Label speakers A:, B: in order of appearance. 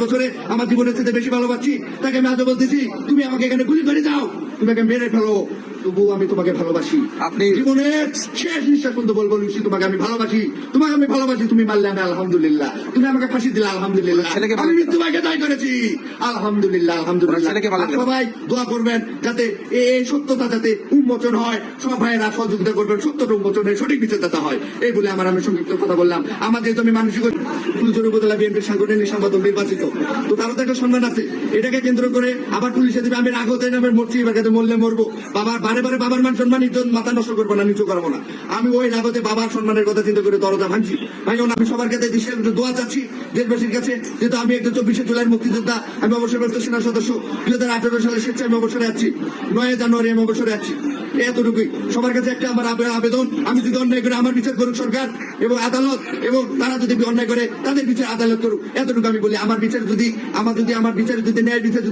A: বছরে আমার জীবনের চেয়ে বেশি ভালোবাসি, তাকে আমি আজও বলতেছি তুমি আমাকে এখানে গুলি করে যাও, তুমি আমাকে মেরে ফেলো, তবুও আমি তোমাকে ভালোবাসি।
B: আপনি
A: জীবনের শেষ নিঃশ্বাস পর্যন্ত বলবো লুসি তোমাকে আমি ভালোবাসি, তোমাকে আমি ভালোবাসি। তুমি মারলে আমি আলহামদুলিল্লাহ, তুমি আমাকে ফাঁসি দিলে আলহামদুলিল্লাহ,
B: ছেলেকে
A: আমি মৃত্যুকে দায় করেছি আলহামদুলিল্লাহ আলহামদুলিল্লাহ।
B: ছেলেকে ভালো লাগে।
A: সবাই দোয়া করবেন যাতে এই সত্যতা যাতে উন্মোচন হয়, সব ভাইয়েরা সহযোগিতা করবেন, সত্যটা উন্মোচনে সঠিক বিচারদাতা হয়, এই বলে আমি সংক্ষিপ্ত কথা বললাম। আমাদের তো আমি মানসিক ফুলচর উপজেলা বিএনপির সাংগঠনিক সম্পাদক নির্বাচিত, তো তারও তো একটা সম্মান আছে। এটাকে কেন্দ্র করে আবার পুলিশে দেবে, আমি রাগতে নামে মরছি, এবার কাছে মরলে মরবো। বাবার বারে বারে বাবার মান সম্মান ইজ্জত মাথা নষ্ট করবো না, নিচু করবো না। আমি ওই রাগতে বাবার সম্মানের কথা চিন্তা করে দরজা ভাঙছি। ভাই আমি সবার কাছে দেশের দোয়া চাচ্ছি, দেশবাসীর কাছে, যেহেতু আমি একজন 24শে জুলাই মুক্তিযোদ্ধা, আমি অবসরপ্রাপ্ত সেনা সদস্য, 2018 সালে স্বেচ্ছায় আমি অবসরে আছি, 9 জানুয়ারি আমি অবসরে আছি। এতটুকুই সবার কাছে একটা আমার আবেদন, আমি যদি অন্যায় করে আমার বিচার করুক সরকার এবং আদালত, এবং তারা যদি অন্যায় করে তাদের বিচার আদালত করুক, এতটুকু আমি বলি। আমার বিচার যদি ন্যায় বিচার